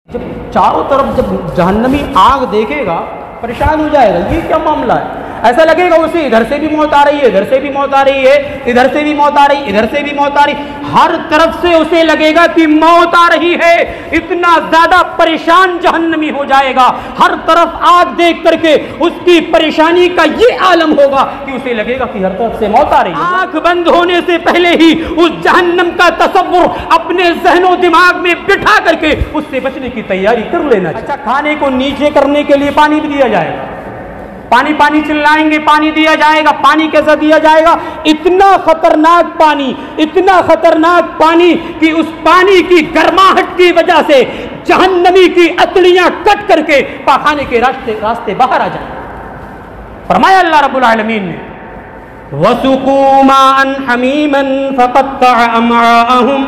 जब चारों तरफ जब जहन्नमी आग देखेगा परेशान हो जाएगा, ये क्या मामला है। ऐसा लगेगा उसे इधर से भी मौत आ रही है, इधर से भी मौत आ रही है, इधर से भी मौत आ रही, इधर से भी मौत आ रही, हर तरफ से उसे लगेगा कि मौत आ रही है। इतना ज्यादा परेशान जहन्नमी हो जाएगा, हर तरफ आग देख करके उसकी परेशानी का ये आलम होगा कि उसे लगेगा कि हर तरफ से मौत आ रही है। आंख बंद होने से पहले ही उस जहन्नम का तसव्वुर अपने ज़हनो दिमाग में बिठा करके उससे बचने की तैयारी कर लेना। अच्छा, खाने को नीचे करने के लिए पानी भी दिया जाएगा, पानी पानी चिल्लाएंगे, पानी दिया जाएगा। पानी कैसा दिया जाएगा? इतना खतरनाक पानी, इतना खतरनाक पानी कि उस पानी की गर्माहट की वजह से जहन्नमी की अतड़ियां कट करके पाखाने के रास्ते बाहर आ जाए। फरमाया अल्लाह रब्बुल आलमीन ने, वसुकू माअन हमीमन फक़त्तअ अमआअहुम,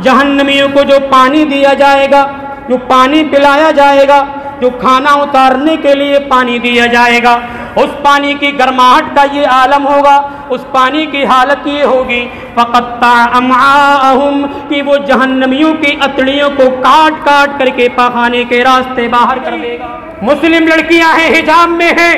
जहन्नमियों को जो पानी दिया जाएगा, जो पानी पिलाया जाएगा, जो खाना उतारने के लिए पानी दिया जाएगा, उस पानी की गर्माहट का ये आलम होगा, उस पानी की हालत ये होगी फ़क़त्तअ अमआअहुम, कि वो जहन्नमियों की अतड़ियों को काट काट करके पाखाने के रास्ते बाहर कर देगा। मुस्लिम लड़कियां हैं, हिजाब में हैं,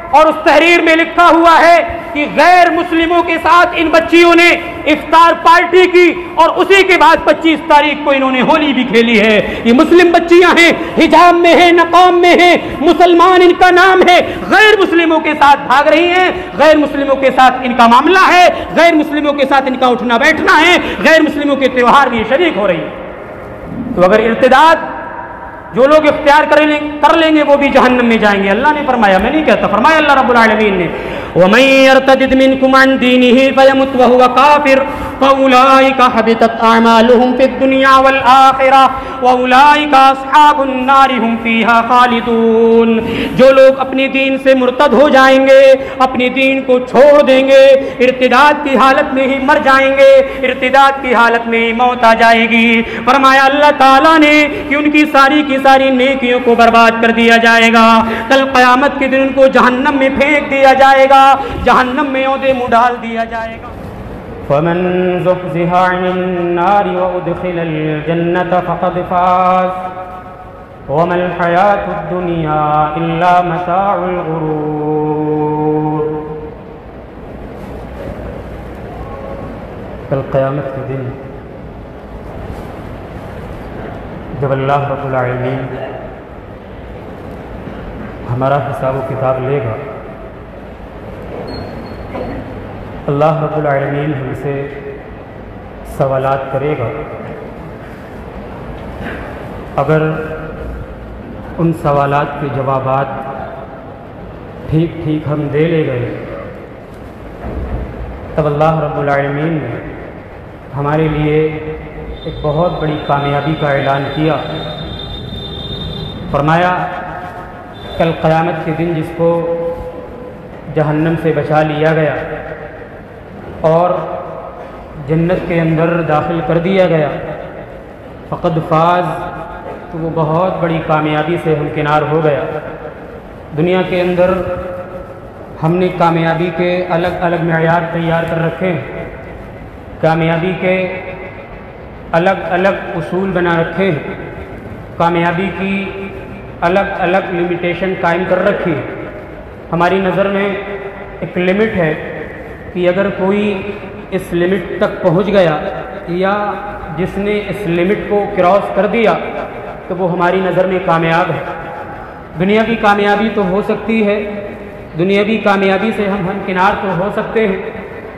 और उस तहरीर में लिखा हुआ है कि गैर मुस्लिमों के साथ इन बच्चियों ने इफ्तार पार्टी की और उसी के बाद 25 तारीख को इन्होंने होली भी खेली है। ये मुस्लिम बच्चियां हैं, हिजाब में हैं, नकाब में हैं, मुसलमान इनका नाम है, गैर मुस्लिमों के साथ भाग रही हैं, गैर मुस्लिमों के साथ इनका मामला है, गैर मुस्लिमों के साथ इनका उठना बैठना है, गैर मुस्लिमों के त्योहार भी शरीक हो रही है। तो अगर इर्तिदाद जो लोग इख्तियार कर लेंगे वो भी जहन्नम में जाएंगे। अल्लाह ने फरमाया, मैं नहीं कहता, फरमाया अल्लाह रब्बुल आलमीन ने, वमन यर्तदिद मिनकुम अन दीनिही फयमुत वहुव काफिर फउलाइका हबितत अअमालुहुम फिद दुनिया वल आखिरह वउलाइका अस्हाबुन नारि हुम फीहा खालिदून। जो लोग अपने दीन से मुर्तद हो जाएंगे, अपने दीन को छोड़ देंगे, इर्तिदाद की हालत में ही मर जाएंगे, इर्तिदाद की हालत में ही मौत आ जाएगी। फरमाया अल्लाह ताला ने कि उनकी सारी नेकियों को बर्बाद कर दिया जाएगा। कल क़यामत के दिन उनको जहन्नम में फेंक दिया जाएगा, जहन्नम में औदे मुँह डाल दिया जाएगा। फमन ज़ुहज़िहा अनिन नारि व उदख़िलल जन्नत फ़क़द फ़ाज़ वमल हयातुद दुनिया इल्ला मताउल गुरूर। कल क़यामत के दिन जब अल्लाह रब्बुल आलमीन हमारा हिसाब किताब लेगा, अल्लाह रब्बुल आलमीन हमसे सवालात करेगा। अगर उन सवालात के जवाबात ठीक ठीक हम दे ले गए, तब अल्लाह रब्बुल आलमीन ने हमारे लिए एक बहुत बड़ी कामयाबी का ऐलान किया। फरमाया कल क़यामत के दिन जिसको जहन्नम से बचा लिया गया और जन्नत के अंदर दाखिल कर दिया गया, फ़क़द फ़ाज़, तो वो बहुत बड़ी कामयाबी से हमकिनार हो गया। दुनिया के अंदर हमने कामयाबी के अलग अलग मेयार तैयार कर रखे हैं, कामयाबी के अलग अलग उसूल बना रखे हैं, कामयाबी की अलग अलग लिमिटेशन कायम कर रखी है। हमारी नज़र में एक लिमिट है कि अगर कोई इस लिमिट तक पहुंच गया या जिसने इस लिमिट को क्रॉस कर दिया तो वो हमारी नज़र में कामयाब है। दुनियावी कामयाबी तो हो सकती है, दुनियावी कामयाबी से हम हमकिनार तो हो सकते हैं,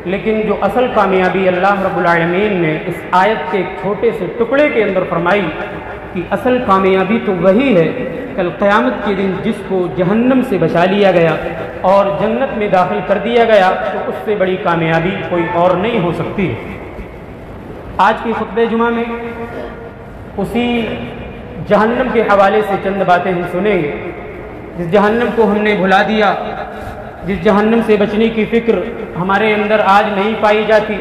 लेकिन जो असल कामयाबी अल्लाह रब्बुल आलमीन ने इस आयत के एक छोटे से टुकड़े के अंदर फरमाई कि असल कामयाबी तो वही है कल क़यामत के दिन जिसको जहन्नम से बचा लिया गया और जन्नत में दाखिल कर दिया गया, तो उससे बड़ी कामयाबी कोई और नहीं हो सकती। आज की खुतबे जुमा में उसी जहन्नम के हवाले से चंद बातें हम सुनेंगे। जिस जहन्नम को हमने भुला दिया, जिस जहन्नम से बचने की फ़िक्र हमारे अंदर आज नहीं पाई जाती,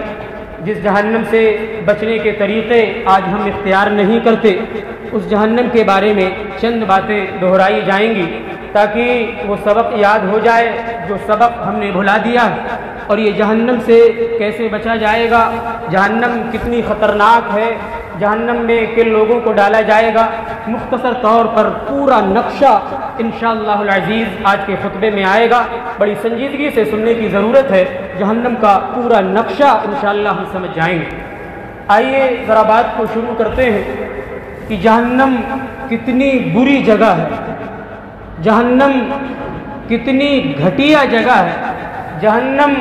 जिस जहन्नम से बचने के तरीक़े आज हम इख्तियार नहीं करते, उस जहन्नम के बारे में चंद बातें दोहराई जाएंगी ताकि वो सबक याद हो जाए जो सबक हमने भुला दिया। और ये जहन्नम से कैसे बचा जाएगा, जहन्नम कितनी ख़तरनाक है, جہنم میں کن لوگوں کو ڈالا جائے گا، مختصر طور پر پورا نقشہ انشاءاللہ العزیز آج کے خطبے میں آئے گا۔ بڑی سنجیدگی سے سننے کی ضرورت ہے، جہنم کا پورا نقشہ انشاءاللہ ہم سمجھ جائیں گے۔ آئیے ذرا بات کو شروع کرتے ہیں کہ جہنم کتنی بری جگہ ہے، جہنم کتنی گھٹیا جگہ ہے، جہنم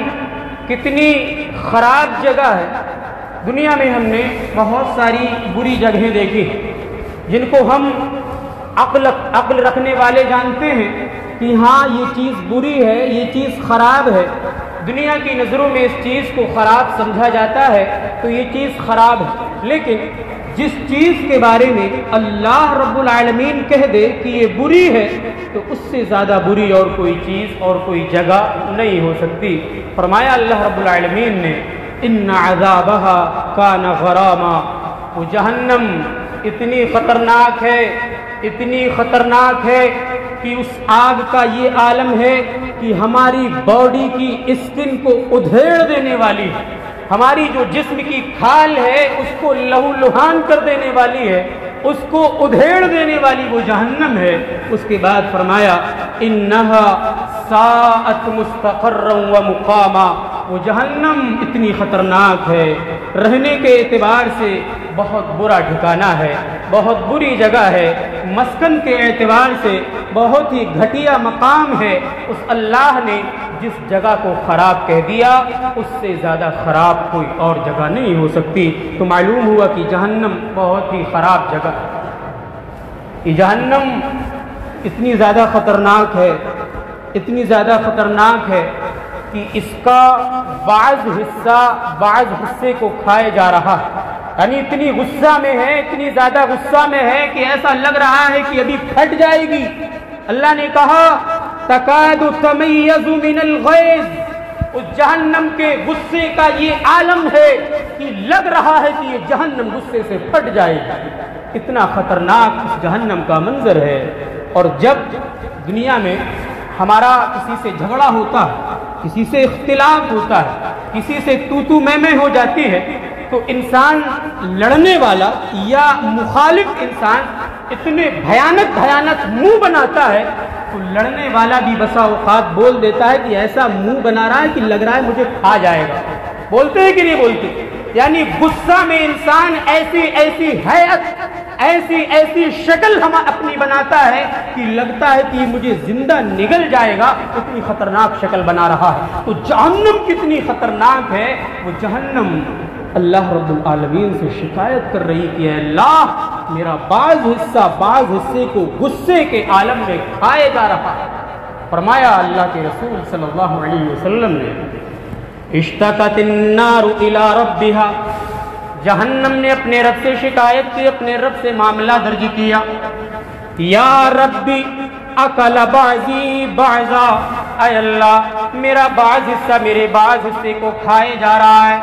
کتنی خراب جگہ ہے۔ دنیا میں ہم نے بہت ساری بری جگہیں دیکھی جن کو ہم عقل رکھنے والے جانتے ہیں کہ ہاں یہ چیز بری ہے، یہ چیز خراب ہے۔ دنیا کی نظروں میں اس چیز کو خراب سمجھا جاتا ہے تو یہ چیز خراب ہے، لیکن جس چیز کے بارے میں اللہ رب العالمین کہہ دے کہ یہ بری ہے تو اس سے زیادہ بری اور کوئی چیز اور کوئی جگہ نہیں ہو سکتی۔ فرمایا اللہ رب العالمین نے ان عذابها کان غراما، وہ جہنم اتنی خطرناک ہے، اتنی خطرناک ہے کہ اس آگ کا یہ عالم ہے کہ ہماری باڈی کی اسکن کو ادھیڑ دینے والی، ہماری جو جسم کی کھال ہے اس کو لہو لہان کر دینے والی ہے، اس کو ادھیڑ دینے والی وہ جہنم ہے۔ اس کے بعد فرمایا انہا ساءت مستقرا و مقاما، وہ جہنم اتنی خطرناک ہے، رہنے کے اعتبار سے بہت برا ٹھکانہ ہے، بہت بری جگہ ہے، مسکن کے اعتبار سے بہت ہی گھٹیا مقام ہے۔ اس اللہ نے جس جگہ کو خراب کہہ دیا اس سے زیادہ خراب کوئی اور جگہ نہیں ہو سکتی۔ تو معلوم ہوا کہ جہنم بہت ہی خراب جگہ ہے۔ یہ جہنم اتنی زیادہ خطرناک ہے، اتنی زیادہ خطرناک ہے کہ اس کا بعض حصے کو کھائے جا رہا ہے، یعنی اتنی غصہ میں ہے، اتنی زیادہ غصہ میں ہے کہ ایسا لگ رہا ہے کہ ابھی پھٹ جائے گی۔ اللہ نے کہا تکاد تمیز من الغیظ، اس جہنم کے غصے کا یہ عالم ہے کہ لگ رہا ہے کہ یہ جہنم غصے سے پھٹ جائے گی۔ اتنا خطرناک اس جہنم کا منظر ہے۔ اور جب دنیا میں ہمارا کسی سے جھگڑا ہوتا ہے، کسی سے اختلاف ہوتا ہے، کسی سے تو میں ہو جاتی ہے تو انسان لڑنے والا یا مخالف انسان اتنے بھیانک منہ بناتا ہے تو لڑنے والا بھی بسا اوقات بول دیتا ہے کہ ایسا منہ بنا رہا ہے کہ لگ رہا ہے مجھے کھا جائے گا۔ بولتے ہیں کہ نہیں بولتے؟ یعنی غصہ میں انسان ایسی حیت، ایسی شکل ہم اپنی بناتا ہے کہ لگتا ہے کہ مجھے زندہ نگل جائے گا، اتنی خطرناک شکل بنا رہا ہے۔ تو جہنم کتنی خطرناک ہے، وہ جہنم اللہ رب العالمین سے شکایت کر رہی کہ اے اللہ میرا بعض حصے کو غصے کے عالم میں کھائے جا رہا ہے۔ فرمایا اللہ کے رسول صلی اللہ علیہ وسلم نے اشتکت النار الی ربها، جہنم نے اپنے رب سے شکایت کی، اپنے رب سے معاملہ درج کیا، یا ربی اکل بعضی بعضا، اے اللہ میرا بعض حصہ میرے بعض حصے کو کھائے جا رہا ہے۔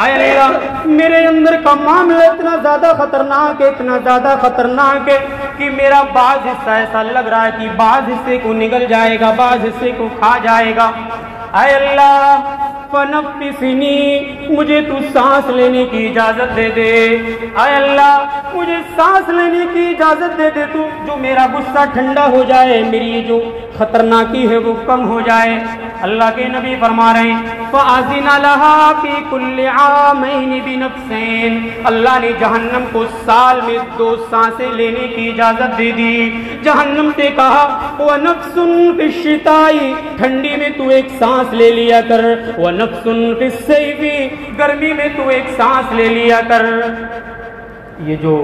اے اللہ میرے اندر کا معاملہ اتنا زیادہ خطرناک ہے، اتنا زیادہ خطرناک ہے کہ میرا بعض حصہ ایسا لگ رہا ہے کہ بعض حصے کو نگل جائے گا، بعض حصے کو کھا جائے گا۔ اے اللہ فنفسنی، مجھے تو سانس لینے کی اجازت دے دے، اے اللہ مجھے سانس لینے کی اجازت دے دے، تو جو میرا غصہ ٹھنڈا ہو جائے، میری جو خطرناکی ہے وہ کم ہو جائے۔ اللہ کے نبی فرما رہے ہیں فَأَذِنَ لَهَا فِي كُلِّ عَامَيْنِ بِنَفْسٍ، اللہ نے جہنم کو سال میں 2 سانسیں لینے کی اجازت دے دی۔ جہنم سے کہا وَنَفْسٌ فِي الشِّتَاءِ، ٹھنڈی میں تو ایک سانس لے لیا کر، وَنَفْسٌ فِي الصَّيْفِ، گرمی میں تو ایک سانس لے لیا کر۔ یہ جو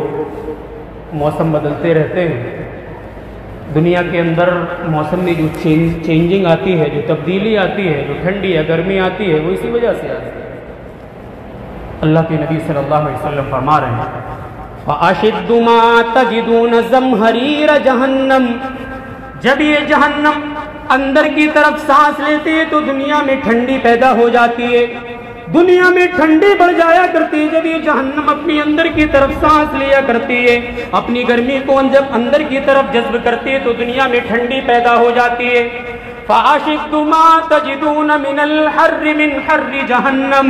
موسم بدلتے رہتے ہیں، دنیا کے اندر موسم میں جو چینجنگ آتی ہے، جو تبدیلی آتی ہے، جو ٹھنڈی یا گرمی آتی ہے، وہ اسی وجہ سے آتی ہے۔ اللہ کے نبی صلی اللہ علیہ وسلم فرما رہے ہیں فَأَشِدُّ مَا تَجِدُونَ زَمْهَرِيرَ جہنم، جب یہ جہنم اندر کی طرف سانس لیتے ہیں تو دنیا میں ٹھنڈی پیدا ہو جاتی ہے، دنیا میں ٹھنڈی بڑھ جایا کرتی ہے۔ جب یہ جہنم اپنی اندر کی طرف سانس لیا کرتی ہے، اپنی گرمی کو جب اندر کی طرف جذب کرتی ہے تو دنیا میں ٹھنڈی پیدا ہو جاتی ہے۔ فَأَشِدُّ مَا تَجِدُونَ مِنَ الْحَرِّ مِنْ حَرِّ جَهَنَّمَ،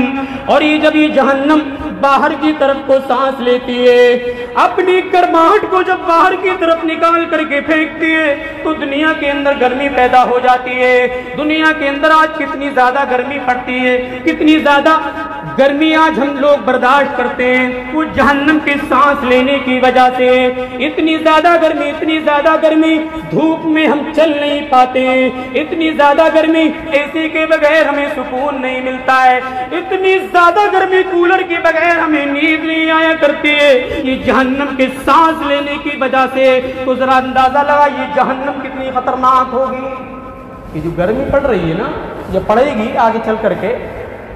اور یہ جب یہ جہنم باہر کی طرف کو سانس لیتی ہے، اپنی گرماہٹ کو جب باہر کی طرف نکال کر کے پھینکتی ہے تو دنیا کے اندر گرمی پیدا ہو جاتی ہے۔ دنیا کے اندر آج کتنی زیادہ گرمی پڑتی ہے، کتنی زیادہ گرمی آج ہم لوگ برداشت کرتے ہیں، وہ جہنم کی سانس لینے کی وجہ سے۔ اتنی زیادہ گرمی، اتنی زیادہ گرمی، دھوپ میں ہم چل نہیں پاتے ہیں، اتنی زیادہ گرمی اے سی کے بغیر ہمیں سکون نہیں ملتا ہے، اتنی زیادہ گرمی کولر کے بغیر ہمیں نیند نہیں آیا کرتی ہے، یہ جہنم کے سانس لینے کی وجہ سے۔ تو ذرا اندازہ لگا یہ جہنم کتنی خطرناک ہوگی۔ یہ جو گرمی پڑ رہی ہے نا، یہ پڑے گی آگے چل کر کے،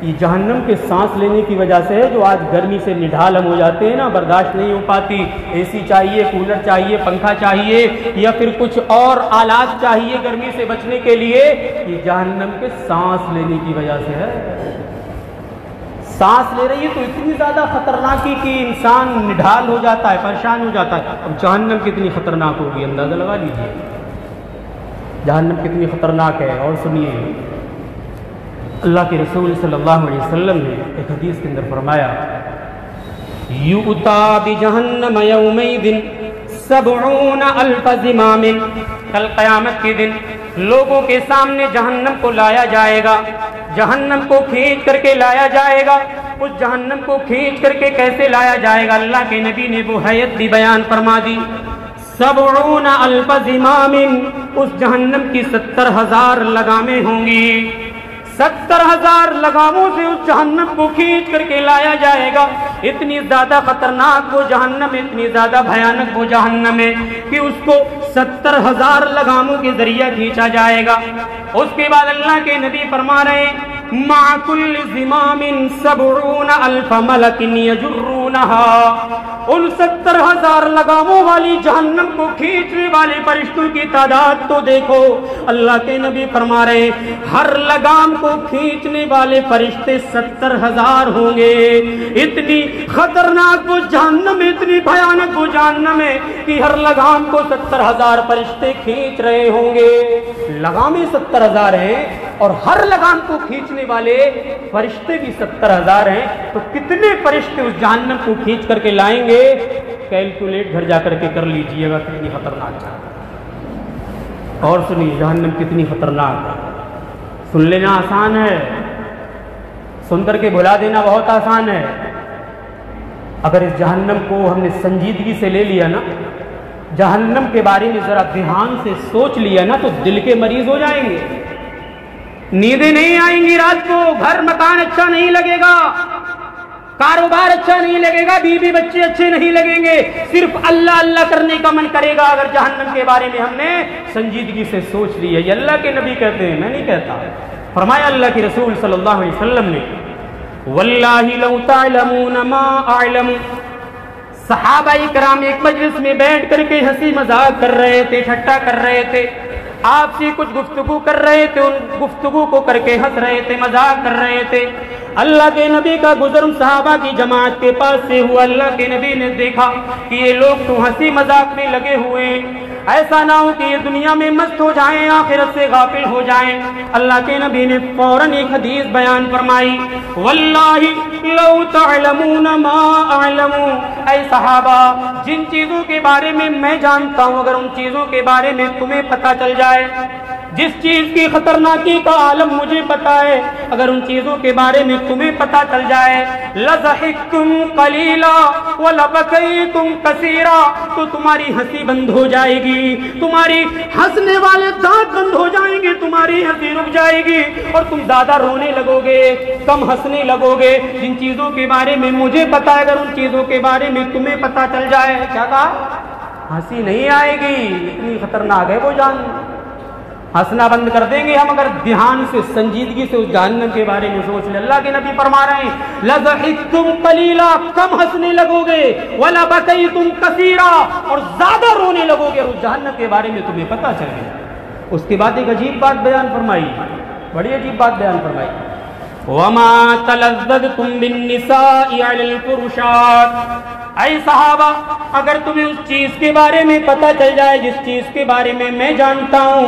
یہ جہنم کے سانس لینے کی وجہ سے ہے۔ جو آج گرمی سے نڈھال ہم ہو جاتے ہیں نا، برداشت نہیں ہو پاتی، اے سی چاہیے، کولر چاہیے، پنکھا چاہیے یا پھر کچھ اور آلات چاہیے گرمی سے بچنے کے لیے، یہ جہنم کے سانس لینے کی وجہ سے ہے۔ سانس لے رہی ہے تو اتنی زیادہ خطرناکی کہ انسان نڈھال ہو جاتا ہے، پریشان ہو جاتا ہے۔ اب جہنم کتنی خطرناک ہوگی، اندازہ لگا لیجیے جہنم کتنی خطرناک ہے۔ اور سنیے، اللہ کے رسول صلی اللہ علیہ وسلم نے ایک حدیث کے اندر فرمایا، یؤتی بجہنم یومئذ 70,000 زمام، کل قیامت کے دن لوگوں کے سامنے جہنم کو لایا جائے گا، جہنم کو کھینچ کر کے لایا جائے گا۔ اس جہنم کو کھینچ کر کے کیسے لایا جائے گا، اللہ کے نبی نے وہ حیت بھی بیان فرما دی۔ 70,000 زمام، اس جہنم کی 70,000 لگامیں ہوں گی، 70,000 لگاموں سے اس جہنم کو کھینچ کر کے لایا جائے گا۔ اتنی زیادہ خطرناک وہ جہنم، اتنی زیادہ بھیانک وہ جہنم ہے کہ اس کو 70,000 لگاموں کے ذریعہ کھینچا جائے گا۔ اس کے بعد اللہ کے نبی فرما رہے ہیں، مع کل زمام 70,000 ملک یجرونها، ان 70,000 لگاموں والی جہنم کو کھینچنے والے فرشتوں کی تعداد تو دیکھو۔ اللہ کے نبی فرما رہے ہیں، ہر لگام کو کھینچنے والے فرشتے 70,000 ہوں گے۔ اتنی خطرناک وہ جہنم، اتنی بھیانک وہ جہنم ہے کہ ہر لگام کو 70,000 فرشتے کھینچ رہے ہوں گے۔ لگامیں 70,000 ہیں اور ہر لگام کو کھینچنے والے فرشتے بھی 70,000 ہیں، تو کتنے فرشتے اس جہنم کو کھینچ کر کے لائیں گے؟ کیلکولیٹ گھر جا کر کے کر لیجئے گا کتنی خطرناک ہے۔ اور سنیے جہنم کتنی خطرناک ہے۔ سن لینا آسان ہے، سن کر کے بھلا دینا بہت آسان ہے۔ اگر اس جہنم کو ہم نے سنجیدگی سے لے لیا نا، جہنم کے بارے میں ذرا دھیان سے سوچ لیا نا، تو دل کے مریض ہو جائیں گے، نیندیں نہیں آئیں گی رات کو، گھر مکان اچھا نہیں لگے گا، کاروبار اچھا نہیں لگے گا، بیوی بچے اچھے نہیں لگیں گے، صرف اللہ اللہ کرنے کا من کرے گا اگر جہنم کے بارے میں ہم نے سنجیدگی سے سوچ لیا۔ یہ اللہ کے نبی کہتے ہیں، میں نہیں کہتا۔ فرمایا اللہ کے رسول صلی اللہ علیہ وسلم نے، واللہ لو تعلمون ما اعلم، صحابہ کرام ایک مجلس میں بیٹھ کر کے ہنسی مذاق کر رہے تھے، ٹھٹا کر رہے تھے، آپ سے کچھ گفتگو کر رہے تھے، ان گفتگو کو کر کے ہنس رہے تھے، مذاق کر رہے تھے۔ اللہ کے نبی کا گزر صحابہ کی جماعت کے پاس سے ہوا، اللہ کے نبی نے دیکھا کہ یہ لوگ تو ہنسی مذاق میں لگے ہوئے ہیں، ایسا نہ ہو کہ یہ دنیا میں مست ہو جائیں، آخرت سے غافل ہو جائیں۔ اللہ کے نبی نے فوراً ایک حدیث بیان فرمائی، واللہ لو تعلمون ما اعلم، اے صحابہ جن چیزوں کے بارے میں میں جانتا ہوں، اگر ان چیزوں کے بارے میں تمہیں پتہ چل جائے، جس چیز کی خطرناکی کا عالم مجھے پتا ہے، اگر ان چیزوں کے بارے میں تمہیں پتا چل جائے، لَضَحِكْتُمْ قَلِيلًا وَلَبَكَيْتُمْ كَثِيرًا، تو تمہاری ہنسی بند ہو جائے گی، تمہاری ہنسنے والے دانت بند ہو جائیں گے، تمہاری ہنسی رک جائے گی اور تم زیادہ رونے لگو گے، کم ہنسنے لگو گے۔ جن چیزوں کے بارے میں مجھے پتا ہے، اگر ان چیزوں کے بارے میں تمہیں پتا چل جائے، کیا کہا؟ ہنسی نہیں آئے گی، اتنی خطرناک ہے وہ جان۔ ہنسنا بند کر دیں گے ہم اگر دھیان سے سنجیدگی سے اس جہنم کے بارے میں سوچ لیں۔ اللہ کے نبی فرما رہے ہیں، لَضَحِكْتُمْ قَلِيلًا، کم ہنسنے لگو گے، وَلَبَكَيْتُمْ كَثِيرًا، اور زیادہ رونے لگو گے، اور اس جہنم کے بارے میں تمہیں پتہ چل گیا۔ اس کے بعد ایک عجیب بات بیان فرمائی، بڑی عجیب بات بیان فرمائی، وَمَا تَلَذَّذْتُمْ بِالنِّسَاءِ عَلَى الْفُرُشَاتِ، اے صحابہ اگر تمہیں اس چیز کے بارے میں پتہ چل جائے جس چیز کے بارے میں میں جانتا ہوں،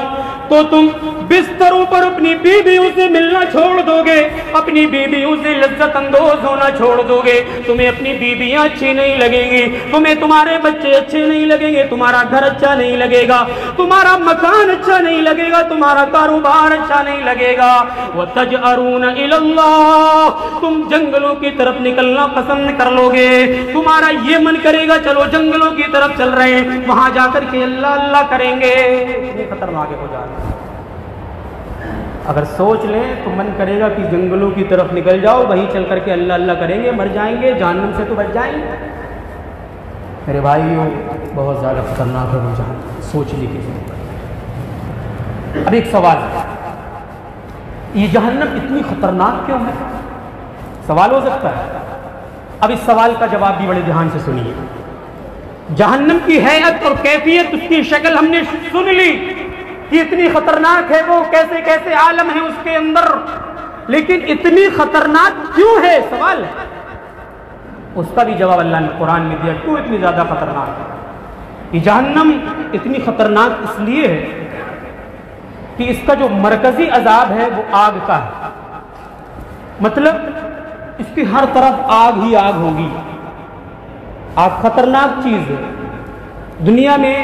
तो तुम बिस्तरों पर अपनी बीवियों से मिलना छोड़ दोगे, अपनी बीवियों से लज्जत अंदोज होना छोड़ दोगे, तुम्हें अपनी बीवियां अच्छी नहीं लगेंगी, तुम्हें तुम्हारे बच्चे अच्छे नहीं लगेंगे, तुम्हारा घर अच्छा नहीं लगेगा, तुम्हारा मकान अच्छा नहीं लगेगा, तुम्हारा कारोबार अच्छा नहीं लगेगा। वतजअरून इलल्लाह, तुम जंगलों की तरफ निकलना पसंद कर लोगे, तुम्हारा ये मन करेगा चलो जंगलों की तरफ चल रहे हैं, वहां जाकर के अल्लाह अल्लाह करेंगे। ये खतरनाक हो जाए। अगर सोच लें तो मन करेगा कि जंगलों की तरफ निकल जाओ, वहीं चल करके अल्लाह अल्लाह करेंगे, मर जाएंगे, जहन्नम से तो बच जाएंगे। मेरे भाइयों बहुत ज़्यादा खतरनाक है वो जहाँ, सोच लीजिए। अब एक सवाल, ये जहन्नम इतनी खतरनाक क्यों है? सवाल हो सकता है। अब इस सवाल का जवाब भी बड़े ध्यान से सुनिए। जहन्नम की हैयत और कैफियत, उसकी शक्ल हमने सुन ली कि इतनी खतरनाक है वो, कैसे कैसे आलम है उसके अंदर, लेकिन इतनी खतरनाक क्यों है सवाल है। उसका भी जवाब अल्लाह ने कुरान में दिया, क्यों इतनी ज्यादा खतरनाक है। ये जहन्नम इतनी खतरनाक इसलिए है कि इसका जो मरकजी अजाब है वो आग का है, मतलब इसकी हर तरफ आग ही आग होगी। आग खतरनाक चीज है। दुनिया में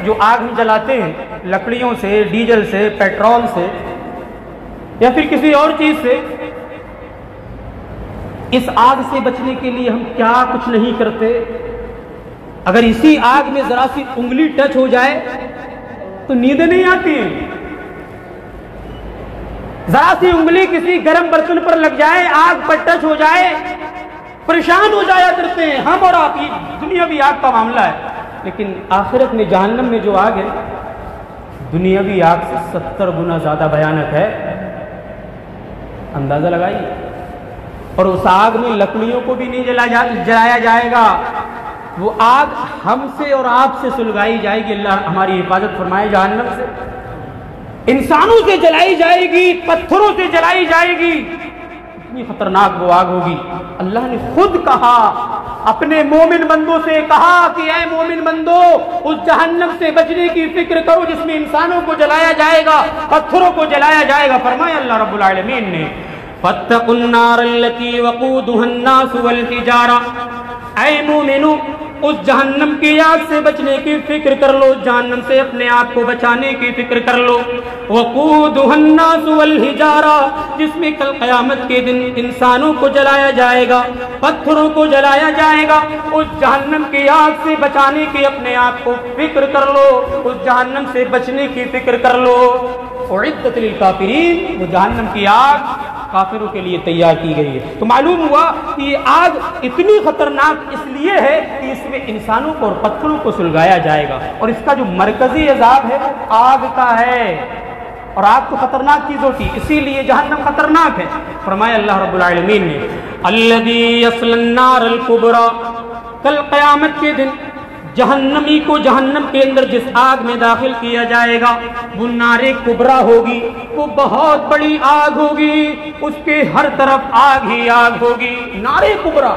जो आग हम जलाते हैं लकड़ियों से, डीजल से, पेट्रोल से या फिर किसी और चीज से, इस आग से बचने के लिए हम क्या कुछ नहीं करते। अगर इसी आग में जरा सी उंगली टच हो जाए तो नींद नहीं आती है। जरा सी उंगली किसी गर्म बर्तन पर लग जाए, आग पर टच हो जाए, परेशान हो जाया करते हैं हम और आप। दुनियावी आग का मामला है, लेकिन आखिरत में जहन्नम में जो आग है दुनियावी आग से 70 गुना ज्यादा भयानक है। अंदाजा लगाइए। और उस आग में लकड़ियों को भी नहीं जलाया जाएगा, वो आग हमसे और आपसे सुलगाई जाएगी। अल्लाह हमारी हिफाजत फरमाए जहन्नम से। इंसानों से जलाई जाएगी, पत्थरों से जलाई जाएगी, इतनी खतरनाक वो आग होगी। अल्लाह ने खुद कहा, अपने मोमिन बंदों से कहा कि ऐ मोमिन बंदो, उस जहन्नम से बचने की फिक्र करो जिसमें इंसानों को जलाया जाएगा, पत्थरों को जलाया जाएगा। फरमाया अल्लाह रब्बुल आलमीन ने, फत्तकुन्नार अल्लती वक़ूदुहन्नास वल हिजारा, ऐ मोमिनो उस जहन्नम की आग से बचने की फिक्र कर लो, जहन्नम से अपने आप को बचाने की फिक्र कर लो। वक़ूदुहन्नास वल हिजारा, जिसमें कल क़यामत के दिन इंसानों को जलाया जाएगा, पत्थरों को जलाया जाएगा। उस जहन्नम की आग से बचाने की अपने आप को फिक्र कर लो, उस जहन्नम से बचने की फिक्र कर लो। उइद्दत लिल काफिरीन, वो जहन्नम की आग काफिरों के लिए तैयार की गई है। तो मालूम हुआ कि ये आग इतनी खतरनाक इसलिए है कि इसमें इंसानों को और पत्थरों को सुलगाया जाएगा, और इसका जो मरकजी अजाब है वो आग का है। और आग तो खतरनाक चीज होती है, इसीलिए जहन्नम खतरनाक है। फरमाया अल्लाह रब्बुल आलमीन ने, अल्लज़ी यस्लन नारल कुबरा, कल क़यामत के दिन जहन्नमी को जहन्नम के अंदर जिस आग में दाखिल किया जाएगा वो नारे कुबरा होगी, वो बहुत बड़ी आग होगी, उसके हर तरफ आग ही आग होगी। नारे कुबरा,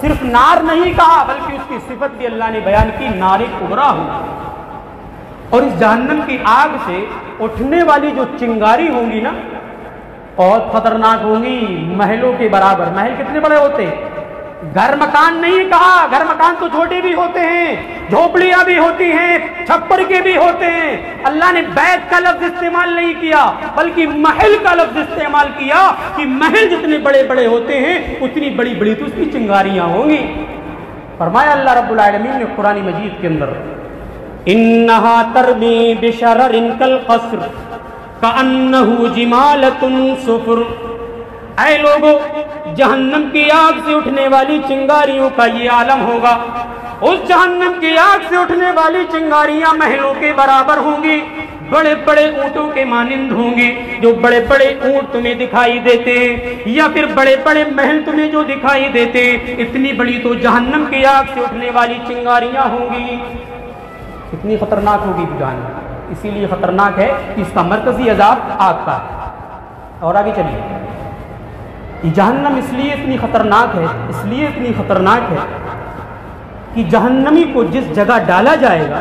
सिर्फ नार नहीं कहा बल्कि उसकी सिफत भी अल्लाह ने बयान की, नारे कुबरा होगी। और इस जहन्नम की आग से उठने वाली जो चिंगारी होंगी ना, बहुत खतरनाक होंगी, महलों के बराबर। महल कितने बड़े होते हैं? घर मकान नहीं कहा, घर मकान तो छोटे भी होते हैं, झोपड़ियां भी होती हैं, छप्पर के भी होते हैं। अल्लाह ने बैत का लफ्ज इस्तेमाल नहीं किया बल्कि महल का लफ्ज इस्तेमाल किया कि महल जितने बड़े बड़े होते हैं उतनी बड़ी बड़ी तो उसकी चिंगारियां होंगी। फरमाया अल्लाह रब्बुल आलमीन ने कुरान मजीद के अंदर, इन्नहा तरमी बिशररिन कल क़स्र कअन्नहु जिमालतुन सुफ़र। ऐ लोगों, जहन्नम की आग से उठने वाली चिंगारियों का ये आलम होगा। उस जहन्नम की आग से उठने वाली चिंगारियां महलों के बराबर होंगी, बड़े बड़े ऊंटों के मानिंद होंगी। जो बड़े बड़े ऊंट तुम्हें दिखाई देते या फिर बड़े बड़े महल तुम्हें जो दिखाई देते, इतनी बड़ी तो जहन्नम की आग से उठने वाली चिंगारियां होंगी। कितनी खतरनाक होगी जहन्नम, इसीलिए खतरनाक है कि इसका मरकजी अजाब आग का है। और आगे चलिए, जहन्नम इसलिए इतनी खतरनाक है, इसलिए इतनी खतरनाक है कि जहन्नमी को जिस जगह डाला जाएगा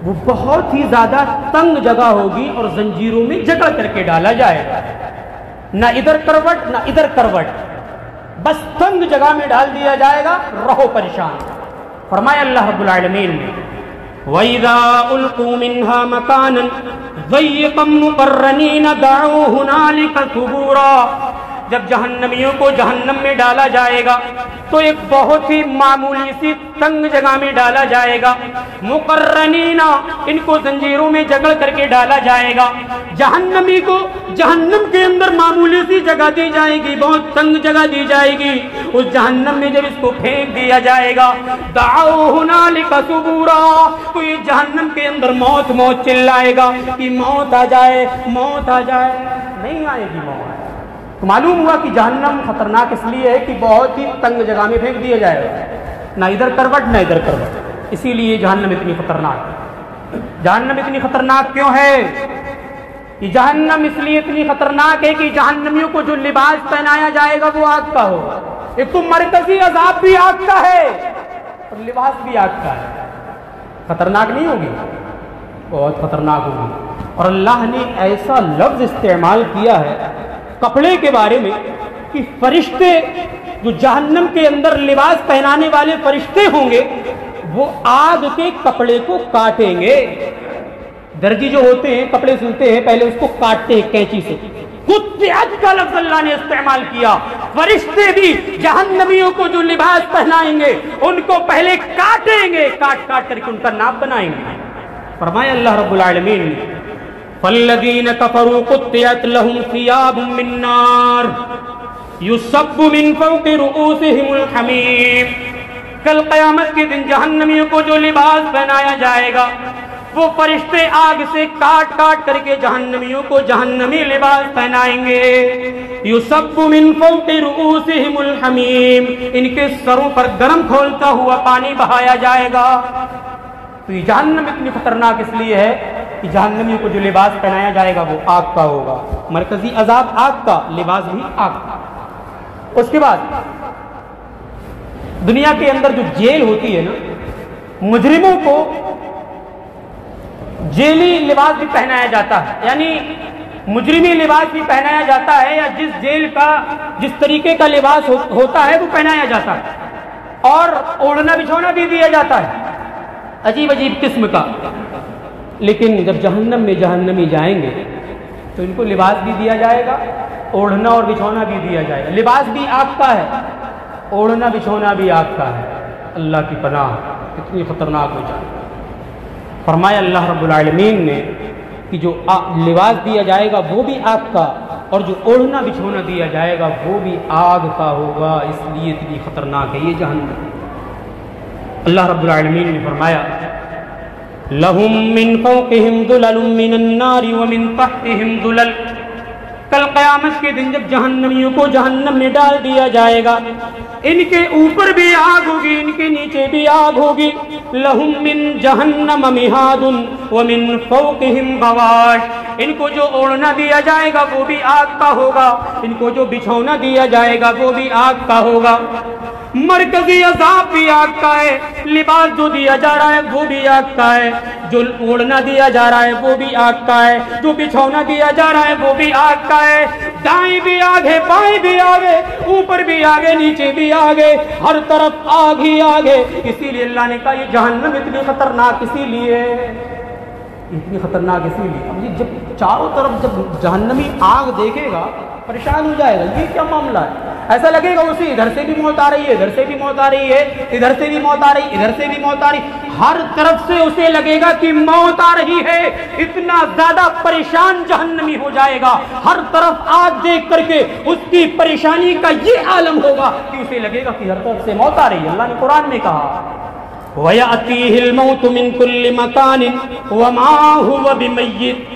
وہ بہت ہی زیادہ تنگ جگہ ہوگی اور زنجیروں میں جکڑ کر کے ڈالا جائے گا، نہ ادھر کروٹ نہ ادھر کروٹ، بس تنگ جگہ میں ڈال دیا جائے گا، رہو پریشان۔ فرمایا اللہ رب العالمین نے وَإِذَا أُلْقُوا مِنْهَا مَكَانًا ضَيِّقًا مُقَرَّنِينَ دَعُوا هُنَالِكَ ثُبُورًا، جب جہنمیوں کو جہنم میں ڈالا جائے گا تو ایک بہت ہی معمولی سی تنگ جگہ میں ڈالا جائے گا، مقرنینا، ان کو زنجیروں میں جکڑ کر کے ڈالا جائے گا۔ جہنمی کو جہنم کے اندر معمولی سی جگہ دی جائے گی، بہت تنگ جگہ دی جائے گی، اس جہنم میں جب اس کو پھینک دیا جائے گا، دعوا ہنالک ثبورا، تو یہ جہنم کے اندر موت موت چلائے گا کہ موت آ جائے موت آ جائے، نہیں آئے گی موت۔ تو معلوم ہوا کہ جہنم خطرناک اس لیے ہے کہ بہت ہی تنگ جگہ میں پھینک دیا جائے گا، نہ ادھر کروٹ نہ ادھر کروٹ، اسی لیے جہنم اتنی خطرناک ہے۔ جہنم اتنی خطرناک کیوں ہے؟ کہ جہنم اس لیے اتنی خطرناک ہے کہ جہنمیوں کو جو لباس پہنایا جائے گا وہ آگ کا ہوگا۔ ایک تو مرکزی عذاب بھی آگ کا ہے اور لباس بھی آگ کا ہے، خطرناک نہیں ہوگی؟ بہت خطرناک ہوگی۔ اور اللہ نے ایسا لفظ استعمال کیا ہے کپڑے کے بارے میں کہ فرشتے جو جہنم کے اندر لباس پہنانے والے فرشتے ہوں گے وہ آگ کے کپڑے کو کاٹیں گے۔ درجی جو ہوتے ہیں کپڑے سلتے ہیں پہلے اس کو کاٹتے ہیں کینچی سے، قطعت کا لفظ اللہ نے استعمال کیا۔ فرشتے بھی جہنمیوں کو جو لباس پہنائیں گے ان کو پہلے کاٹیں گے، کاٹ کاٹ کر کے ان کا ناپ بنائیں گے۔ فرمایا اللہ رب العالمین نے فَالَّذِينَ كَفَرُوا قُطِّعَتْ لَهُمْ ثِيَابٌ مِّن نَّارٍ يُصَبُّ مِن فَوْقِ رُؤُوسِهِمُ الْحَمِيمُ، کل قیامت کے دن جہنمیوں کو جو لباس پہنایا جائے گا وہ فرشتے آگ سے کاٹ کاٹ کر کے جہنمیوں کو جہنمی لباس پہنائیں گے۔ يُصَبُّ مِن فَوْقِ رُؤُوسِهِمُ الْحَمِيمُ، ان کے سروں پر گرم کھولتا ہوا پانی بہایا جائے گا۔ تو یہ جہنم اتنی خطرناک اس لیے ہے کہ جہنمیوں کو جو لباس پہنایا جائے گا وہ آگ کا ہوگا، مرکزی عذاب آگ کا، لباس بھی آگ کا۔ اس کے بعد دنیا کے اندر جو جیل ہوتی ہے نا، مجرموں کو جیلی لباس بھی پہنایا جاتا ہے، یعنی مجرمی لباس بھی پہنایا جاتا ہے، یا جس جیل کا جس طریقے کا لباس ہوتا ہے وہ پہنایا جاتا ہے، اور اوڑھنا بچھونا بھی دیا جاتا ہے عجیب عجیب قسم کا۔ لیکن جب جہنم میں جہنمی جائیں گے تو ان کو لباس بھی دیا جائے گا، اوڑھنا اور بچھونا بھی دیا جائے گا۔ لباس بھی آگ کا ہے، اوڑھنا بچھونا بھی آگ کا ہے۔ اللہ کی پناہ، اتنی خطرناک ہو جائے۔ فرمایا اللہ رب العالمین نے کہ جو لباس دیا جائے گا وہ بھی آگ کا، اور جو اوڑھنا بچھونا دیا جائے گا وہ بھی آگ کا ہوگا، اس لیے اتنی خطرناک ہے یہ جہنم۔ اللہ رب العالمین نے فرمایا لَهُم مِّن فَوْقِهِمْ ظُلَلٌ مِّنَ النَّارِ وَمِن تَحْتِهِمْ ظُلَلٌ، کل قیامت کے دن جب جہنمیوں کو جہنم میں ڈال دیا جائے گا ان کے اوپر بھی آگ ہوگی، ان کے نیچے بھی آگ ہوگی۔ لَهُم مِّن جَهَنَّمَ مِهَادٌ وَمِن فَوْقِهِمْ غَوَاشٌ، ان کو جو اوڑھنا دیا جائے گا وہ بھی آگ کا ہوگا، ان کو جو بچھونا دیا جائے گا وہ بھی آگ کا ہوگا۔ مرکزی عذاب بھی آگ کا ہے، لباس جو دیا جا رہا ہے وہ بھی آگ کا ہے، جو اوڑھنا دیا جا رہا ہے وہ بھی آگ کا ہے، جو بچھونا دیا جا رہا ہے وہ بھی آگ کا ہے۔ دائیں بھی آگ ہے، بائیں بھی آگ ہے، اوپر بھی آگ ہے، نیچے بھی آگ ہے، ہر طرف آگ ہی آگ ہے۔ اسی لیے اللہ نے کہا یہ جہنم اتنی خطرناک اسی لیے ہے، اتنی خطرناک اسی لیے۔ جب چاروں طرف جب جہنمی آگ دیکھے گا پریشان ہو جائے گا، یہ کیا معاملہ ہے؟ ایسا لگے گا اسے ادھر سے بھی موت آ رہی ہے، ادھر سے بھی موت آ رہی ہے، ادھر سے بھی موت آ رہی ہے، ادھر سے بھی موت آ رہی ہے، ہر طرف سے اسے لگے گا کہ موت آ رہی ہے۔ اتنا زیادہ پریشان جہنمی ہو جائے گا، ہر طرف آگ دیکھ کر کے اس کی پریشانی کا یہ عالم ہوگا کہ اسے لگے گا کہ ہر طرف سے موت آ رہی ہے۔ اللہ نے قرآن میں کہا وَيَأْتِيهِ الْمَوْتُ مِن كُلِّ مَكَانٍ وَمَا هُوَ بِمَيِّتٍ،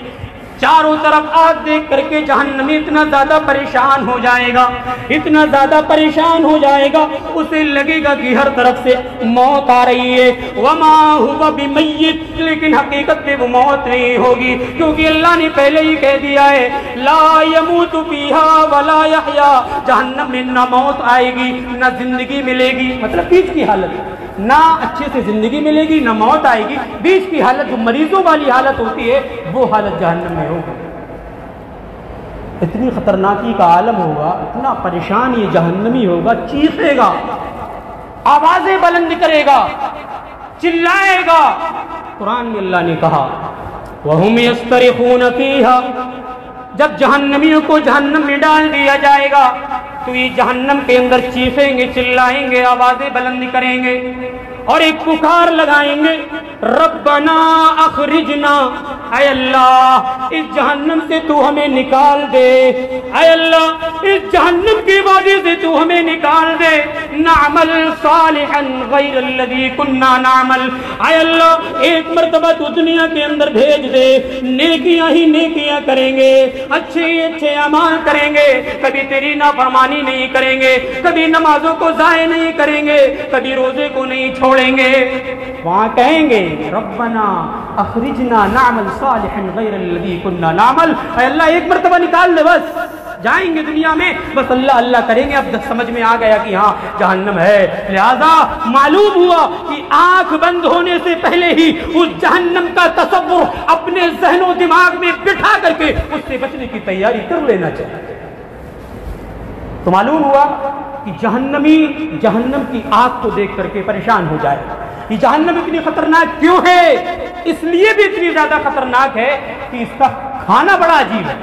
چاروں طرف آگ دیکھ کر کے جہنمی اتنا زیادہ پریشان ہو جائے گا، اتنا زیادہ پریشان ہو جائے گا اسے لگے گا کہ ہر طرف سے موت آ رہی ہے۔ وما هو بمیت، لیکن حقیقت میں وہ موت نہیں ہوگی، کیونکہ اللہ نے پہلے ہی کہہ دیا ہے لا يموت فيها ولا يحيا، جہنم میں نہ موت آئے گی نہ زندگی ملے گی، مطلب بیچ کی حالت نہ اچھے سے زندگی ملے گی، نہ موت آئے گی، بیچ کی حالت جو مریضوں والی حالت ہوتی ہے وہ حالت جہنم میں ہوگی۔ اتنی خطرناکی کا عالم ہوگا، اتنا پریشان یہ جہنمی ہوگا، چیخے گا، آوازیں بلند کرے گا، چلائے گا۔ قرآن میں اللہ نے کہا وَهُمْ يَسْتَرِخُونَ فِيهَا، جب جہنمیوں کو جہنم میں ڈال دیا جائے گا تو یہ جہنم کے اندر چیخیں گے، چلائیں گے، آوازیں بلند کریں گے اور ایک پکار لگائیں گے، ربنا اخرجنا، اے اللہ اس جہنم سے تو ہمیں نکال دے، اے اللہ اس جہنم کے وادی سے تو ہمیں نکال دے، نعمل صالحا غیر الذی کننا نعمل، اے اللہ ایک مرتبہ تو دنیا کے اندر بھیج دے، نیکیاں ہی نیکیاں کریں گے، اچھے اچھے اعمال کریں گے، کبھی تیری نافرمانی نہیں کریں گے، کبھی نمازوں کو ضائع نہیں کریں گے، کبھی روزے کو نہیں چھوڑیں گے۔ وہاں کہیں گے ربنا اخرجنا نعمل صالحا غیر الذی کننا نعمل، اے اللہ ایک مرتبہ نکال دے، بس جائیں گے دنیا میں بس اللہ اللہ کریں گے۔ اب سمجھ میں آ گیا کہ ہاں جہنم ہے، لہذا معلوم ہوا کہ آنکھ بند ہونے سے پہلے ہی اس جہنم کا تصور اپنے ذہن و دماغ میں بٹھا کر کے اس سے بچنے کی تیاری کر لینا چاہیے۔ تو معلوم ہوا کہ جہنمی جہنم کی آگ کو دیکھ کر کے پریشان ہو جائے۔ یہ جہنم اتنی خطرناک کیوں ہے؟ اس لیے بھی اتنی زیادہ خطرناک ہے کہ اس کا کھانا بڑا عجیب ہے۔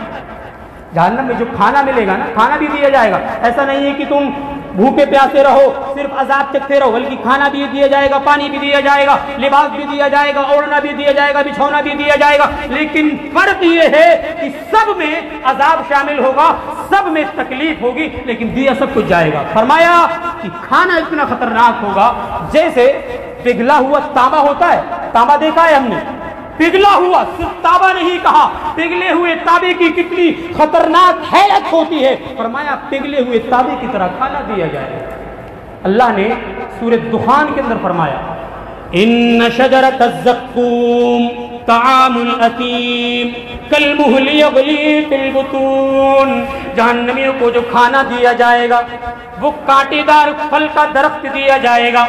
جہنم میں جو کھانا ملے گا نا، کھانا بھی دیا جائے گا، ایسا نہیں ہے کہ تم بھوکے پیاسے رہو صرف عذاب چکھتے رہو، بلکہ کھانا بھی دیا جائے گا، پانی بھی دیا جائے گا، لباس بھی دیا جائے گا، اوڑھنا بھی دیا جائے گا، بچھونا بھی دیا جائے گا، لیکن فرق یہ ہے کہ سب میں عذاب شامل ہوگا، سب میں تکلیف ہوگی، لیکن دیا سب کچھ جائے گا۔ فرمایا کہ کھانا اتنا خطرناک ہوگا جیسے پگھلا ہوا تانبا ہوتا ہے، تانبا دیکھا ہے ہم نے، پگھلا ہوا، صرف تانبا نہیں کہا، پگھلے ہوئے تانبے کی کتنی خطرناک حیرت ہوتی ہے، فرمایا پگھلے ہوئے تانبے کی طرح کھانا دیا جائے۔ اللہ نے سورۃ دخان کے اندر فرمایا ان شجرۃ الزقوم طعام الاثیم کالمہل یغلی فی البطون، جہنمیوں کو جو کھانا دیا جائے گا وہ کانٹے دار پھل کا درخت دیا جائے گا،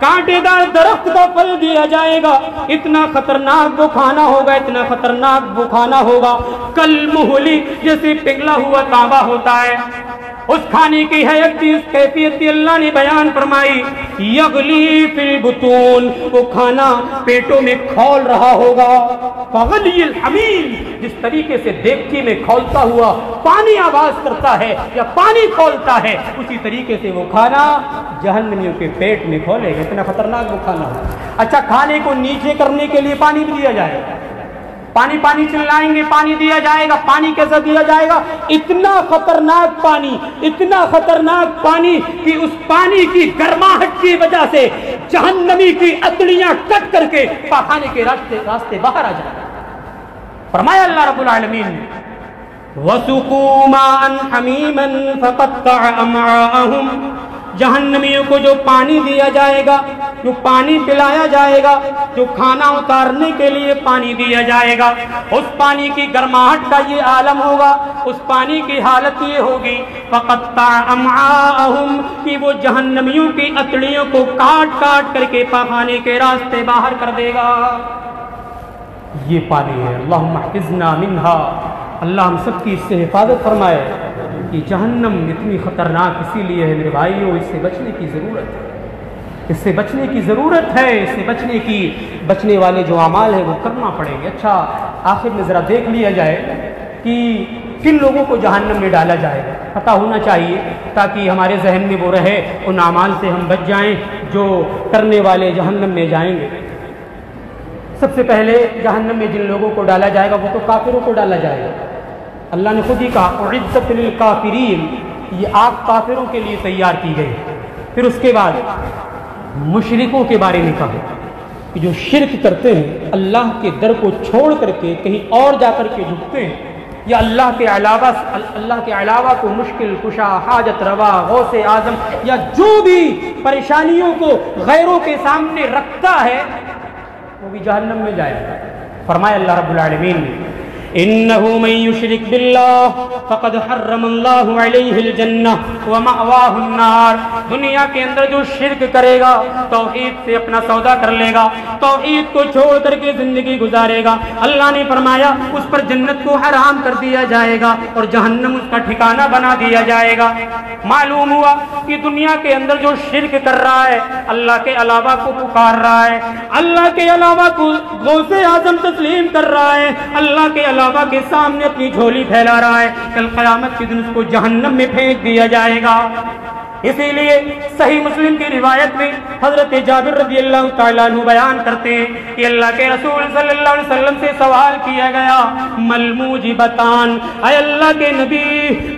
کانٹے دار درخت کا پھل دیا جائے گا، اتنا خطرناک وہ کھانا ہوگا، اتنا خطرناک وہ کھانا ہوگا، کالمہل جیسے پگھلا ہوا تانبا ہوتا ہے، اس کھانے کی حیثیت کی کیفیت اللہ نے بیان فرمائی، یغلی فی البطون، وہ کھانا پیٹوں میں کھول رہا ہوگا، کغلی الحمیم، جس طریقے سے دیگچی میں کھولتا ہوا پانی آواز کرتا ہے یا پانی کھولتا ہے، اسی طریقے سے وہ کھانا جہنمیوں کے پیٹ میں کھولے گا، اتنا خطرناک وہ کھانا ہے۔ اچھا کھانے کو نیچے کرنے کے لیے پانی بھی دیا جائے گا، پانی پانی چلائیں گے، پانی دیا جائے گا، پانی کیسا دیا جائے گا؟ اتنا خطرناک پانی، اتنا خطرناک پانی کہ اس پانی کی گرماہٹ کی وجہ سے جہنمی کی اتڑیاں کٹ کر کے پاخانے کے راستے باہر آ جائیں۔ فرمایا اللہ رب العالمین نے وَسُقُوا مَاءً حَمِيمًا فَقَطَّعَ أَمْعَاءَهُمْ، جہنمیوں کو جو پانی دیا جائے گا، جو پانی پلایا جائے گا، جو کھانا اتارنے کے لیے پانی دیا جائے گا، اس پانی کی گرماہٹ کا یہ عالم ہوگا، اس پانی کی حالت یہ ہوگی فَقَطَّعَ أَمْعَاءَهُمْ کہ وہ جہنمیوں کی اتڑیوں کو کاٹ کاٹ کر کے پاخانے کے راستے باہر کر دے گا۔ یہ پانی ہے، اللہم احفظنا منہا، اللہ ہم سب کی اس سے حفاظت فرمائے۔ کہ جہنم اتنی خطرناک اسی لیے ہے میرے بھائیوں، اس سے بچنے کی ضرورت ہے، اس سے بچنے کی ضرورت ہے، اس سے بچنے والے جو اعمال ہیں وہ کرنا پڑیں گے۔ اچھا آخر میں ذرا دیکھ لیا جائے کہ کن لوگوں کو جہنم میں ڈالا جائے گا، پتہ ہونا چاہیے تاکہ ہمارے ذہن میں وہ رہے، ان اعمال سے ہم بچ جائیں جو کرنے والے جہنم میں جائیں گے۔ سب سے پہلے جہنم میں جن لوگوں کو ڈالا جائے گا وہ تو کافروں کو ڈالا جائے گا۔ اللہ نے خود ہی کہا اعدت للکافرین، یہ آگ کافروں کے لیے تیار کی گئی۔ پھر اس کے بعد مشرکوں کے بارے میں کہا کہ جو شرک کرتے ہیں، اللہ کے در کو چھوڑ کر کے کہیں اور جا کر کے جھکتے ہیں، یا اللہ کے علاوہ کو مشکل کشا، حاجت روا، غوث اعظم یا جو بھی پریشانیوں کو غیروں کے سامنے رکھتا ہے وہ بھی جہنم میں جائے گا۔ فرمایا اللہ رب العالمین نے इन्नहु मन युशरिक बिल्लाह फक़द हर्रम अल्लाहु अलैहि अल-जन्नह व मअवाहु अन्नार। दुनिया के अंदर जो शिर्क करेगा, तौहीद से अपना सौदा कर लेगा, तौहीद को छोड़ करके जिंदगी गुजारेगा, अल्लाह ने फरमाया उस पर जन्नत को हराम कर दिया जाएगा और जहन्नम उसका ठिकाना बना दिया जाएगा। मालूम हुआ कि दुनिया के अंदर जो शिर्क कर रहा है, अल्लाह के अलावा को पुकार रहा है, अल्लाह के अलावा को गौसे आजम तस्लीम कर रहा है, अल्लाह के अलावा के सामने अपनी झोली फैला रहा है, कल क़यामत के दिन उसको जहन्नम में फेंक दिया जाएगा। इसीलिए सही मुस्लिम की रिवायत में हजरत जाबिर रज़ियल्लाहु ताला अन्हु बयान करते हैं कि अल्लाह के रसूल सल्लल्लाहु अलैहि वसल्लम से सवाल किया गया, मल मूजिबतान, आय अल्लाह के नबी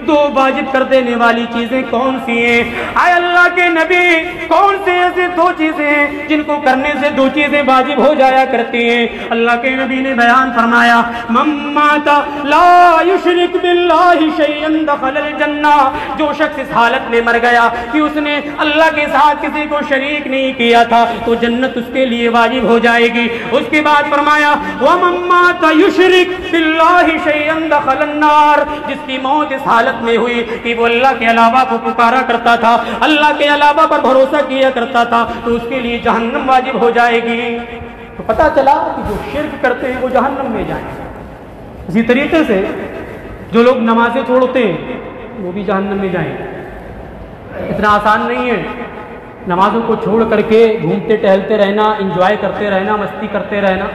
दो वाजिब कर देने वाली चीजें कौन सी हैं? आय अल्लाह के नबी कौन से ऐसे दो चीजें हैं जिनको करने से दो चीजें वाजिब हो जाया करती हैं? अल्लाह के नबी ने बयान फरमाया, मम्माता ला युशरिक बिल्लाहि शैअन दखलल जन्नह, जो शख्स इस हालत में मर गया कि उसने अल्लाह के साथ किसी को शरीक नहीं किया था तो जन्नत उसके लिए वाजिब हो जाएगी। उसके बाद फरमाया व मम्माता युशरिक बिल्लाहि शैअन दखलन नार, जिसकी मौत इस हालत में हुई कि वो अल्लाह के अलावा को पुकारा करता था, अल्लाह के अलावा पर भरोसा किया करता था, तो उसके लिए जहन्नम वाजिब हो जाएगी। तो पता चला कि जो शिर्क करते हैं वो जहन्नम में जाएंगे। इसी तरीके से जो लोग नमाजें छोड़ते हैं वो भी जहन्नम में जाएंगे। इतना आसान नहीं है नमाजों को छोड़ करके घूमते टहलते रहना, एंजॉय करते रहना, मस्ती करते रहना,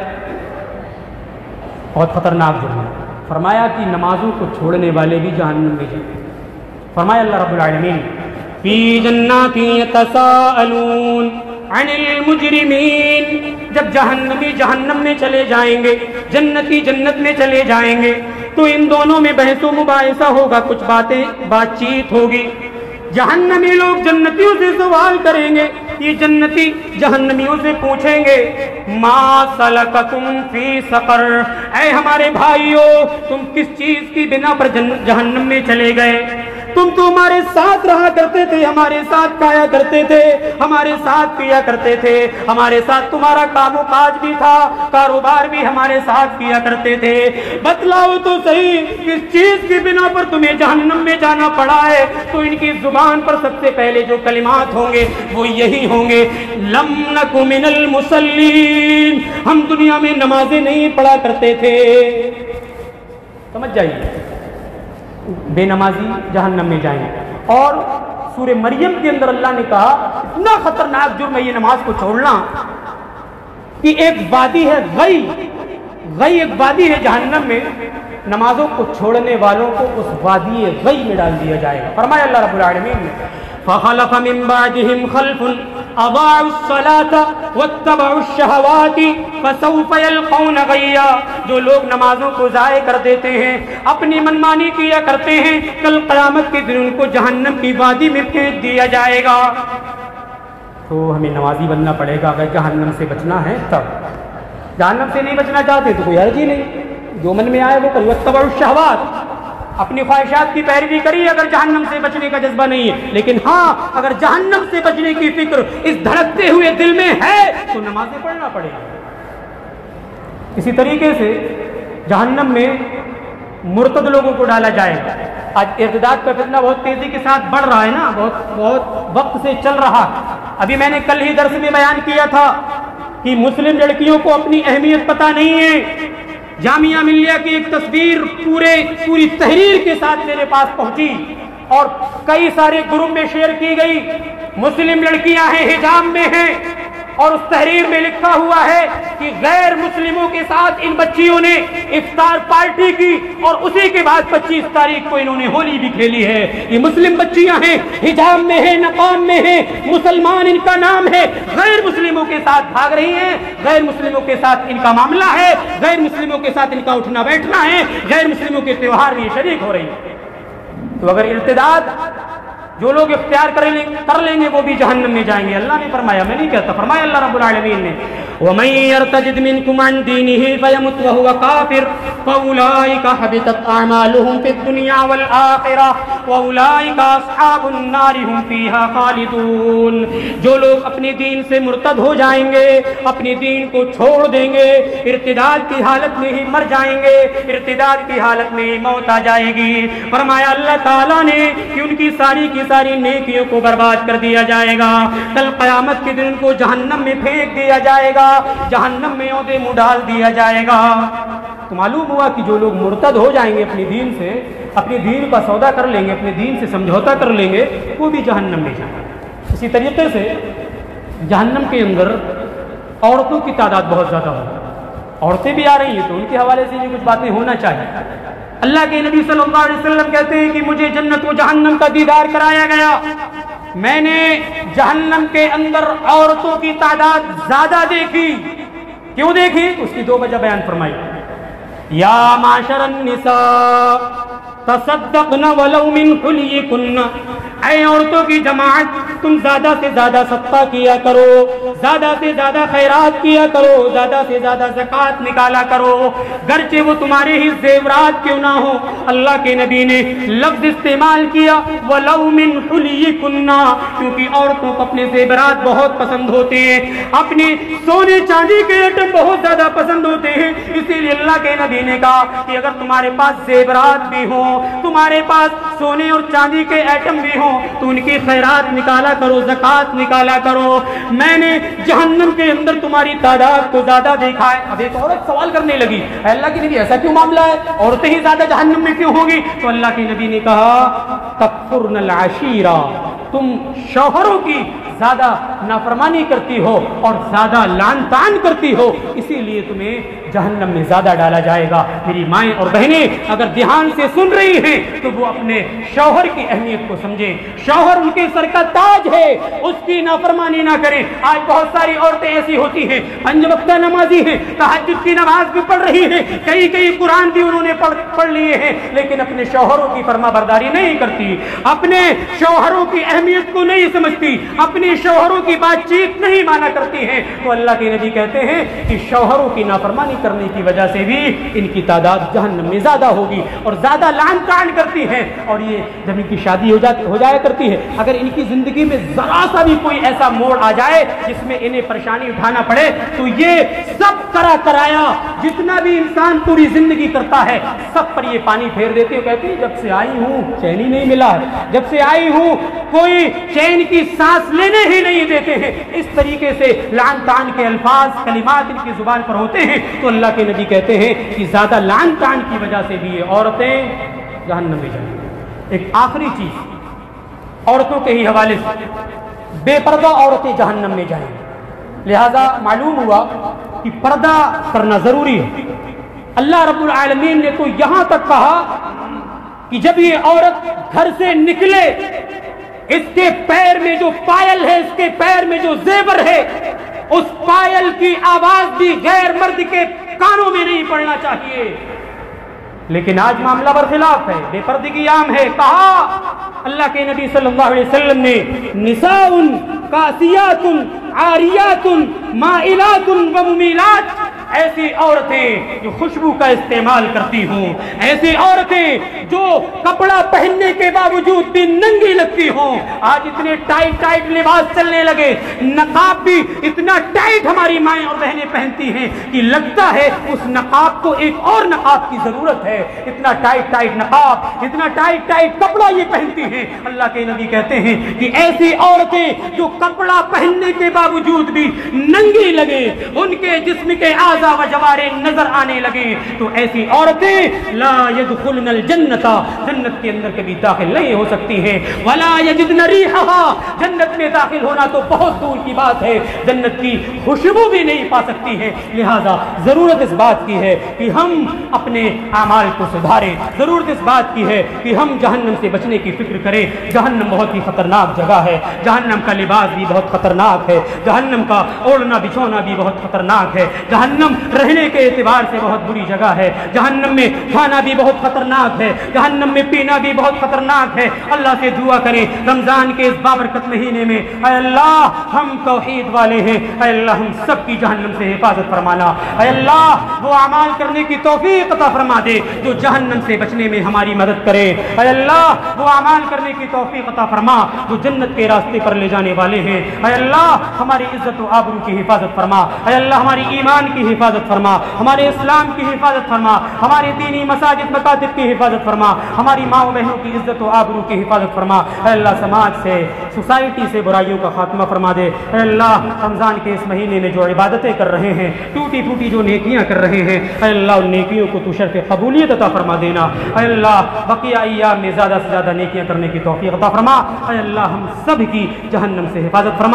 बहुत खतरनाक जुर्म है। फरमाया कि नमाजों को छोड़ने वाले भी जहन्नम में जाएंगे। फरमाया अल्लाह रब्बुल आलमीन फी जन्नाति यतसाअलून अनिल मुजरिमीन, जब जहन्नमी जहन्नम में चले जाएंगे, जन्नती जन्नत में चले जाएंगे, तो इन दोनों में बहस मुबाहिसा होगा, कुछ बातचीत होगी। जहन्नमी लोग जन्नतियों से सवाल करेंगे, ये जन्नती जहन्नमियों से पूछेंगे, मा सलककुम फी सकर, ऐ हमारे भाइयों तुम किस चीज की बिना पर जहन्नम में चले गए? तुम तो हमारे साथ रहा करते थे, हमारे साथ खाया करते थे, हमारे साथ पिया करते थे, हमारे साथ तुम्हारा कामोकाज भी था, कारोबार भी हमारे साथ किया करते थे, बतलाओ तो सही किस चीज की बिना पर तुम्हें जहन्नम में जाना पड़ा है? तो इनकी जुबान पर सबसे पहले जो कलिमात होंगे वो यही होंगे, लम नकु मिनल मुसल्लीन, हम दुनिया में नमाजें नहीं पढ़ा करते थे। समझ जाइए, बेनमाजी जहन्नम में जाएंगे। और सूरह मरियम के अंदर अल्लाह ने कहा इतना खतरनाक जुर्म है ये नमाज को छोड़ना कि एक वादी है गई एक वादी है जहन्नम में, नमाजों को छोड़ने वालों को उस वादी गई में डाल दिया जाएगा। फरमाया अल्लाह रब्बुल आलमीन ने फखलफ मिन बादिहिम खल्फुन अदाउस सलाता वत्तबउश शहवाति फसौफ यल्कौन गय्या, जो लोग नमाजों को ज़ाय कर देते हैं, अपनी मनमानी किया करते हैं, कल क़यामत के दिन उनको जहन्नम की वादी में फेंक दिया जाएगा। तो हमें नमाजी बनना पड़ेगा अगर जहन्नम से बचना है तब। जहन्नम से नहीं बचना चाहते तो कोई हर्ज ही नहीं, जो मन में आए वो करिए। वत्तबउश शहवात, अपनी ख्वाहिशात की पैरवी करिए अगर जहन्नम से बचने का जज्बा नहीं है, लेकिन हाँ अगर जहन्नम से बचने की फिक्र इस धड़कते हुए दिल में है तो नमाजें पढ़ना पड़ेगा। इसी तरीके से जहन्नम में मुर्तद लोगों को डाला जाएगा। आज इर्तिदाद का फितना बहुत तेजी के साथ बढ़ रहा है ना, बहुत वक्त से चल रहा। अभी मैंने कल ही दर्स में बयान किया था कि मुस्लिम लड़कियों को अपनी अहमियत पता नहीं है। जामिया मिल्लिया की एक तस्वीर पूरी तहरीर के साथ मेरे पास पहुंची और कई सारे ग्रुप में शेयर की गई। मुस्लिम लड़कियां हैं, हिजाब में हैं, और उस तहरीर में लिखा हुआ है कि गैर मुस्लिमों के साथ इन बच्चियों ने इफ्तार पार्टी की और उसी के बाद 25 तारीख को इन्होंने होली भी खेली है। ये मुस्लिम बच्चियां हैं, हिजाब में है, नकाब में है, मुसलमान इनका नाम है, गैर मुस्लिमों के साथ भाग रही हैं, गैर मुस्लिमों के साथ इनका मामला है, गैर मुस्लिमों के साथ इनका उठना बैठना है, गैर मुस्लिमों के त्योहार में शरीक हो रही है। तो अगर इर्तिदाद जो लोग इख्तियार कर लेंगे वो भी जहन्नम में जाएंगे। अल्लाह ने फरमाया, मैं नहीं कहता, फरमाया अल्लाह रब्बुल आलमीन ने, वमन यर्तजिद मिनकुम अन दीनिही फयमुत वहुव काफिर फउलाइका हबितत अअमालुहुम फिद दुनिया वल आखिरह वउलाइका अस्हाबुन नारि हुम फीहा खालिदून। जो लोग अपने दीन से मुर्तद हो जाएंगे, अपने दीन को छोड़ देंगे, इर्तिदाद की हालत में ही मर जाएंगे, इर्तिदाद की हालत में ही मौत आ जाएगी। फरमाया अल्लाह ताला ने कि उनकी सारी की सारी नेकियों को बर्बाद कर दिया जाएगा। कल क़यामत के दिन उनको जहन्नम में फेंक दिया जाएगा, जहन्नम में औंधे मुँह डाल दिया जाएगा। तो मालूम हुआ कि जो लोग मुर्तद हो जाएंगे अपने दीन से, अपने दीन का सौदा कर लेंगे, अपने दीन से समझौता कर लेंगे, वो भी जहन्नम में जाएंगे। इसी तरीके से जहन्नम के अंदर औरतों की तादाद बहुत ज़्यादा होगी। औरतें भी आ रही हैं तो उनके हवाले से भी कुछ बातें होना चाहिए। अल्लाह के नबी सल्लल्लाहु अलैहि वसल्लम कहते हैं कि मुझे जन्नत व जहन्नम का दीदार कराया गया। मैंने जहन्नम के अंदर औरतों की तादाद ज्यादा देखी। क्यों देखी? उसकी दो वजह बयान फरमाई। या माशरन निसा तसद्दक़न वलौ मिन हुलियकुन्न, ऐ औरतों की जमात, तुम ज्यादा से ज्यादा सदका किया करो, ज्यादा से ज्यादा खैरात किया करो, ज्यादा से ज्यादा ज़कात निकाला करो, गरचे वो तुम्हारे ही जेवरात क्यों ना हो। अल्लाह के नबी ने लफ्ज इस्तेमाल किया वलौ मिन हुलियकुन्ना, क्योंकि औरतों को अपने जेवरात बहुत पसंद होते हैं, अपने सोने चांदी के आइटम बहुत ज्यादा पसंद होते हैं। इसीलिए अल्लाह के नबी ने कहा कि अगर तुम्हारे पास जेवरात भी हो, तुम्हारे पास सोने और चांदी के आइटम भी हो, तो उनकी खैरात निकाला करो, ज़कात निकाला करो। मैंने जहन्नम के अंदर तुम्हारी तादाद को ज्यादा देखा है। अब एक औरत सवाल करने लगी, अल्लाह के नबी ऐसा क्यों मामला है, औरतें ही ज्यादा जहन्नम में क्यों होगी? तो अल्लाह के नबी ने कहा तकफुरनल आशीरा, तुम शौहरों की ज्यादा नाफरमानी करती हो और ज्यादा लान तान करती हो, इसीलिए तुम्हें जहन्नम में ज्यादा डाला जाएगा। मेरी माएँ और बहनें अगर ध्यान से सुन रही हैं तो वो अपने शौहर की अहमियत को समझे। शौहर उनके सर का ताज है, उसकी नाफरमानी ना करें। आज बहुत सारी औरतें ऐसी होती हैं, 5 वक्त नमाजी हैं, तहज्जुद की नमाज भी पढ़ रही हैं, कई कुरान भी उन्होंने पढ़ लिए हैं, लेकिन अपने शौहरों की फरमाबरदारी नहीं करती, अपने शौहरों की अहमियत को नहीं समझती, अपने शौहरों की बातचीत नहीं माना करती है। तो अल्लाह के नबी कहते हैं कि शौहरों की नाफरमानी करने की वजह से भी इनकी तादाद जहन्नम में ज्यादा होगी और ज्यादा लान तान करती है। और ये जब इनकी शादी हो जाया करती है, अगर इनकी जिंदगी में जरा सा भी कोई ऐसा मोड़ आ जाए जिसमें इन्हें परेशानी उठाना पड़े, तो ये सब कराया जितना भी इंसान पूरी जिंदगी करता है सब पर ये पानी फेर देती है। कहती है जब से आई हूं चैन ही नहीं मिला है, जब से आई हूं कोई चैन की सांस लेने ही नहीं देते हैं। इस तरीके से लान तान के अल्फाज कलिमात इनकी जुबान पर होते हैं। तो अल्लाह के नबी कहते हैं कि ज्यादा लान तान की वजह से भी ये औरतें जहन्नम में जाएंगी। एक आखिरी चीज औरतों के ही हवाले से, बेपर्दा औरतें जहन्नम में जाएंगी। लिहाजा मालूम हुआ कि पर्दा करना जरूरी है। अल्लाह रब्बुल आलमीन ने तो यहां तक कहा कि जब ये औरत घर से निकले, इसके पैर में जो पायल है, इसके पैर में जो जेवर है, उस पायल की आवाज भी गैर मर्द के कानों में नहीं पड़ना चाहिए। लेकिन आज मामला बरखिलाफ है, बेपर्दगी आम है। कहा अल्लाह के नबी सल्लल्लाहु अलैहि वसल्लम ने निसाउन कासियातुन आरियातुन माइलातुन व मुमीलात, ऐसी औरतें जो खुशबू का इस्तेमाल करती हों, ऐसी औरतें जो कपड़ा पहनने के बावजूद भी नंगी लगती हों। आज इतने टाइट लिबास चलने लगे, नकाब भी इतना टाइट हमारी माएं और बहनें पहनती हैं कि लगता है उस नकाब को एक और नकाब की जरूरत है। इतना टाइट नकाब, इतना टाइट कपड़ा ये पहनती हैं। अल्लाह के नबी कहते हैं कि ऐसी औरतें जो कपड़ा पहनने के बावजूद भी नंगी लगे, उनके जिस्म के आज़ा व जवारे नजर आने लगे, तो ऐसी औरतें ला यदखुलनल जन्नता, जन्नत के अंदर कभी दाखिल नहीं हो सकती हैं। वला यजिदन रीहा, जन्नत में दाखिल होना तो बहुत दूर की बात है, जन्नत की खुशबू भी नहीं पा सकती है। लिहाजा जरूरत इस बात की है कि हम अपने आमाल को सुधारें, जरूरत इस बात की है कि हम जहन्नम से बचने की फिक्र करें। जहन्नम बहुत ही खतरनाक जगह है, जहन्नम का लिबास भी बहुत खतरनाक है, जहन्नम का ओढ़ना बिछोना भी बहुत खतरनाक है। जहन्नम जहन्नम रहने के एतबार से बहुत बुरी जगह है। जहन्नम में खाना भी बहुत खतरनाक है, जहन्नम में पीना भी बहुत खतरनाक है। अल्लाह से दुआ करें रमजान के इस बाबरकत महीने में, ऐ अल्लाह हम तौहीद वाले हैं, ऐ अल्लाह हम सब की जहन्नम से हिफाजत फरमाना। ऐ अल्लाह वो अमाल करने की तौफीक अता फरमा दे जो जहन्नम से बचने में हमारी मदद करे। ऐ अल्लाह वो अमाल करने की तौफीक अता फरमा जो जन्नत के रास्ते पर ले जाने वाले हैं। ऐ अल्लाह हमारी इज्जत व आबरू की हिफाजत फरमा। ऐ अल्लाह हमारी ईमान की हिफाजत फरमा, हमारे इस्लाम की हिफाजत फरमा, हमारे दीनी मसाजिद मकातिब की हिफाजत फरमा, हमारी माँ बहनों की इज्जत व आबरू की हिफाजत फरमा। ऐ अल्लाह समाज से, सोसाइटी से बुराइयों का खात्मा फरमा दे। ऐ अल्लाह रमज़ान के इस महीने में जो इबादतें कर रहे हैं, टूटी फूटी जो नेकियां कर रहे हैं, ऐ अल्लाह उन नेकियों को तू शर्फ़ क़बूलियत अता फरमा देना। ऐ अल्लाह बकिया अय्याम में ज़्यादा से ज़्यादा नेकियां करने की तौफ़ीक़ अता फरमा। ऐ अल्लाह हम सब की जहन्नम से हिफाजत फरमा।